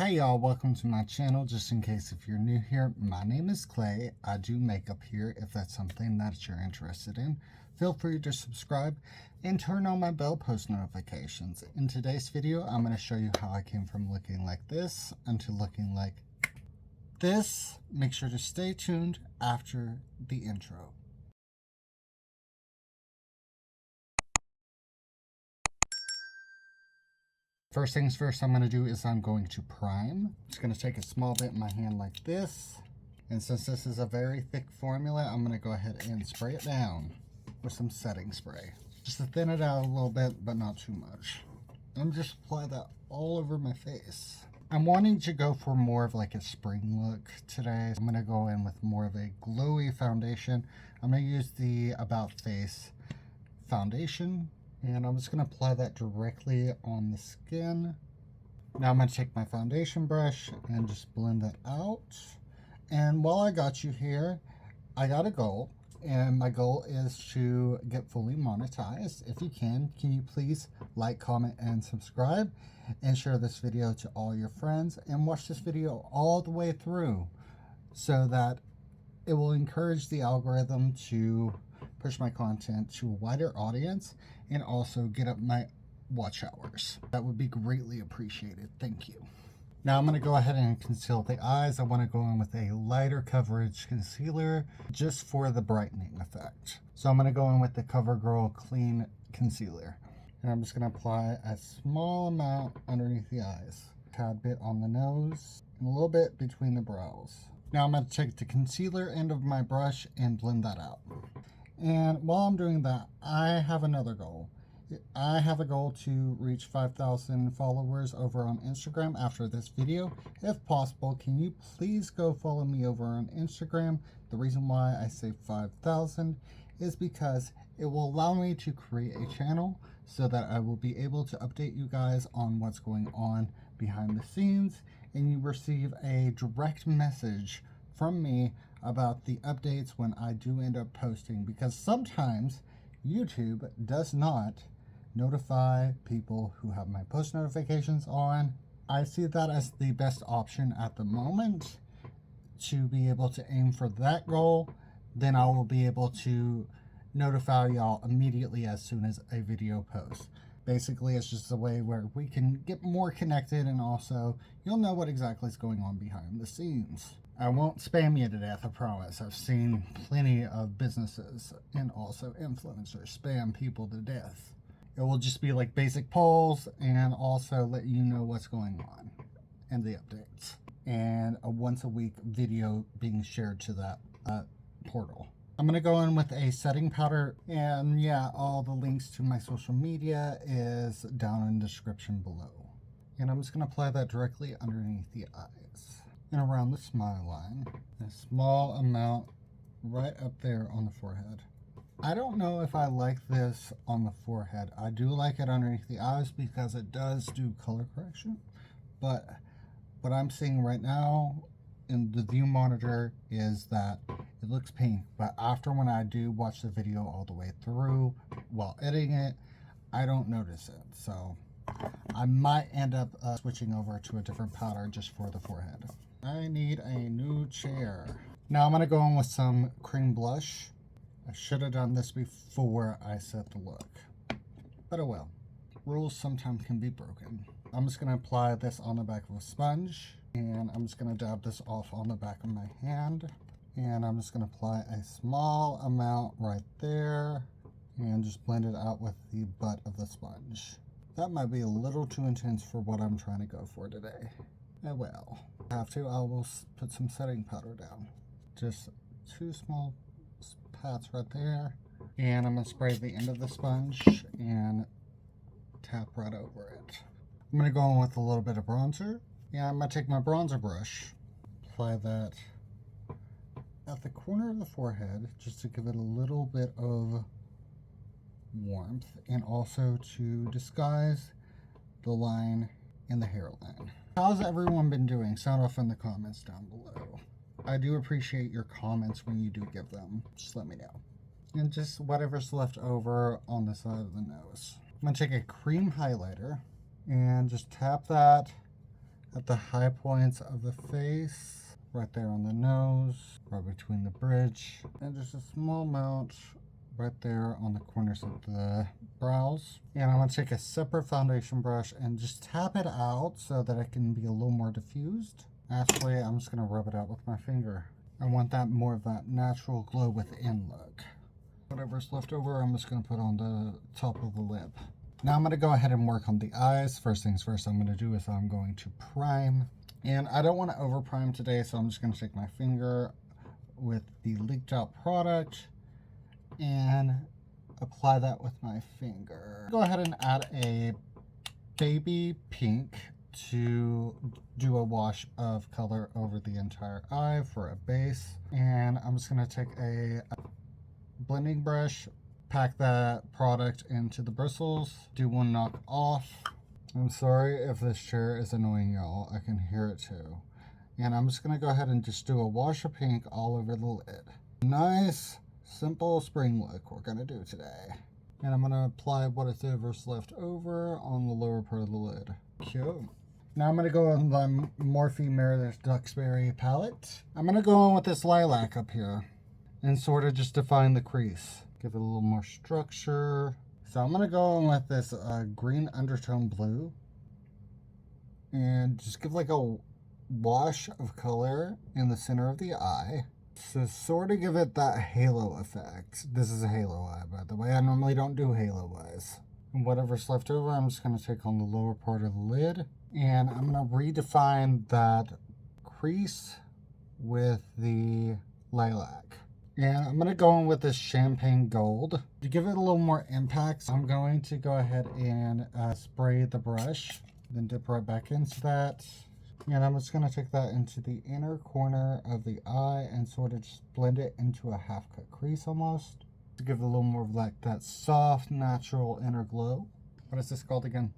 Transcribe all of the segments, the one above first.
Hey y'all, welcome to my channel. Just in case if you're new here, my name is Clay. I do makeup here. If that's something that you're interested in, feel free to subscribe and turn on my bell post notifications. In today's video, I'm going to show you how I came from looking like this into looking like this. Make sure to stay tuned after the intro. First things first, I'm going to do is I'm going to prime. Just going to take a small bit in my hand like this. And since this is a very thick formula, I'm going to go ahead and spray it down with some setting spray. Just to thin it out a little bit, but not too much. And just apply that all over my face. I'm wanting to go for more of like a spring look today. I'm going to go in with more of a glowy foundation. I'm going to use the About Face foundation. And I'm just going to apply that directly on the skin. Now I'm going to take my foundation brush and just blend that out. And while I got you here, I got a goal. And my goal is to get fully monetized. If you can you please like, comment, and subscribe? And share this video to all your friends. And watch this video all the way through so that it will encourage the algorithm to push my content to a wider audience and also get up my watch hours. That would be greatly appreciated. Thank you. Now I'm going to go ahead and conceal the eyes. I want to go in with a lighter coverage concealer just for the brightening effect. So I'm going to go in with the CoverGirl Clean Concealer. And I'm just going to apply a small amount underneath the eyes. A tad bit on the nose and a little bit between the brows. Now I'm going to take the concealer end of my brush and blend that out. And while I'm doing that, I have another goal. I have a goal to reach 5,000 followers over on Instagram after this video. If possible, can you please go follow me over on Instagram? The reason why I say 5,000 is because it will allow me to create a channel so that I will be able to update you guys on what's going on behind the scenes, and you receive a direct message from me about the updates when I do end up posting, because sometimes YouTube does not notify people who have my post notifications on. I see that as the best option at the moment to be able to aim for that goal. Then I will be able to notify y'all immediately as soon as a video posts. Basically, it's just a way where we can get more connected, and also you'll know what exactly is going on behind the scenes. I won't spam you to death, I promise. I've seen plenty of businesses and also influencers spam people to death. It will just be like basic polls and also let you know what's going on and the updates. And a once a week video being shared to that portal. I'm going to go in with a setting powder, and yeah, all the links to my social media is down in the description below. And I'm just going to apply that directly underneath the eyes and around the smile line. A small amount right up there on the forehead. I don't know if I like this on the forehead. I do like it underneath the eyes because it does do color correction. But what I'm seeing right now in the view monitor is that it looks pink, but after when I do watch the video all the way through while editing it, I don't notice it. So I might end up switching over to a different powder just for the forehead. I need a new chair. Now I'm going to go in with some cream blush. I should have done this before I set the look, but oh well. Rules sometimes can be broken. I'm just going to apply this on the back of a sponge, and I'm just going to dab this off on the back of my hand. And I'm just going to apply a small amount right there and just blend it out with the butt of the sponge. That might be a little too intense for what I'm trying to go for today. Oh well. I will put some setting powder down. Just 2 small pats right there. And I'm going to spray the end of the sponge and tap right over it. I'm going to go in with a little bit of bronzer. Yeah, I'm going to take my bronzer brush, apply that at the corner of the forehead just to give it a little bit of warmth and also to disguise the line in the hairline. How's everyone been doing? Sound off in the comments down below. I do appreciate your comments when you do give them. Just let me know. And just whatever's left over on the side of the nose. I'm going to take a cream highlighter and just tap that at the high points of the face, right there on the nose, right between the bridge, and just a small amount right there on the corners of the brows. And I'm going to take a separate foundation brush and just tap it out so that it can be a little more diffused. Actually, I'm just going to rub it out with my finger. I want that more of that natural glow within look. Whatever's left over, I'm just going to put on the top of the lip. Now I'm going to go ahead and work on the eyes. First things first I'm going to do is I'm going to prime. And I don't want to over prime today, so I'm just going to take my finger with the leaked out product and apply that with my finger. Go ahead and add a baby pink to do a wash of color over the entire eye for a base. And I'm just going to take a blending brush, pack that product into the bristles, do one knock off. I'm sorry if this chair is annoying y'all, I can hear it too. And I'm just going to go ahead and just do a wash of pink all over the lid. Nice simple spring look we're going to do today. And I'm going to apply whatever's left over on the lower part of the lid. Cute. Now I'm going to go on the Morphe Meredith Duxbury palette. I'm going to go on with this lilac up here and sort of just define the crease. Give it a little more structure. So I'm going to go on with this green undertone blue and just give like a wash of color in the center of the eye. So sort of give it that halo effect. This is a halo eye, by the way. I normally don't do halo eyes. And whatever's left over, I'm just going to take on the lower part of the lid. And I'm going to redefine that crease with the lilac. And I'm going to go in with this champagne gold. To give it a little more impact, I'm going to go ahead and spray the brush. Then dip right back into that. And I'm just going to take that into the inner corner of the eye and sort of just blend it into a half cut crease almost. To give it a little more of like that soft, natural inner glow. What is this called again?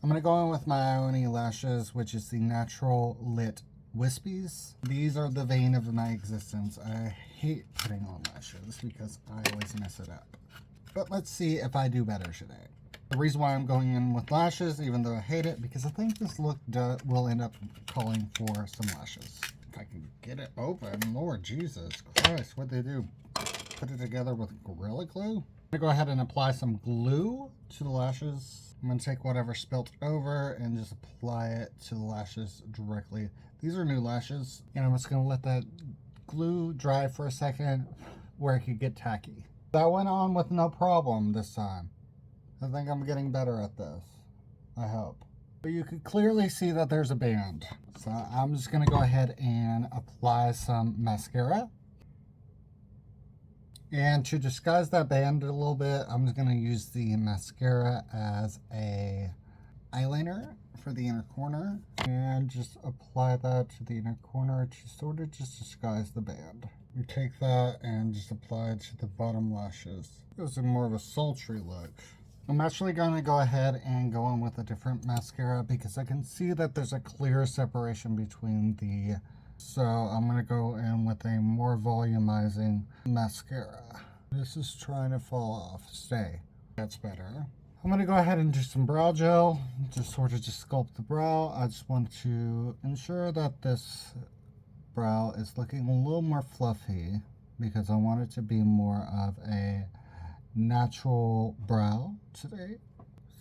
I'm going to go in with my Ione lashes, which is the Natural Lit Wispies. These are the vein of my existence. I hate putting on lashes because I always mess it up. But let's see if I do better today. The reason why I'm going in with lashes, even though I hate it, because I think this look will end up calling for some lashes. If I can get it open, Lord Jesus Christ, what'd they do? Put it together with Gorilla Glue? I'm gonna go ahead and apply some glue to the lashes. I'm gonna take whatever spilt over and just apply it to the lashes directly. These are new lashes, and I'm just gonna let that glue dry for a second where it could get tacky. That went on with no problem this time. I think I'm getting better at this. I hope. But you could clearly see that there's a band. So I'm just going to go ahead and apply some mascara. And to disguise that band a little bit, I'm just going to use the mascara as a eyeliner for the inner corner. And just apply that to the inner corner to sort of just disguise the band. You take that and just apply it to the bottom lashes. It was more of a sultry look. I'm actually going to go ahead and go in with a different mascara because I can see that there's a clear separation between the... So I'm going to go in with a more volumizing mascara. This is trying to fall off. Stay. That's better. I'm going to go ahead and do some brow gel. Just sort of just sculpt the brow. I just want to ensure that this brow is looking a little more fluffy because I want it to be more of a natural brow today.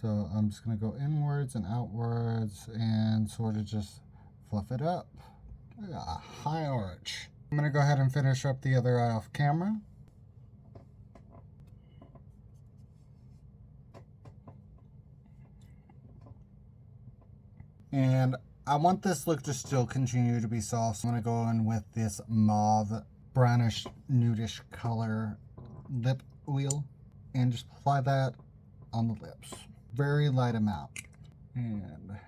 So I'm just going to go inwards and outwards and sort of just fluff it up. A high arch. I'm going to go ahead and finish up the other eye off camera. And I want this look to still continue to be soft, so I'm going to go in with this mauve, brownish, nudish color lip oil and just apply that on the lips. Very light amount. And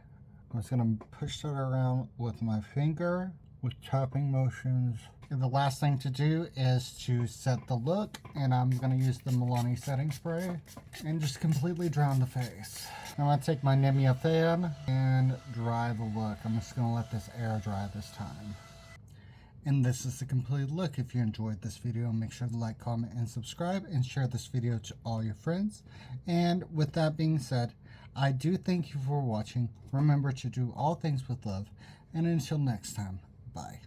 I'm just going to push that around with my finger with tapping motions. And the last thing to do is to set the look, and I'm going to use the Milani setting spray and just completely drown the face. I'm going to take my Nemia fan and dry the look. I'm just going to let this air dry this time. And this is the complete look. If you enjoyed this video, make sure to like, comment, and subscribe, and share this video to all your friends. And with that being said, I do thank you for watching. Remember to do all things with love. And until next time, bye.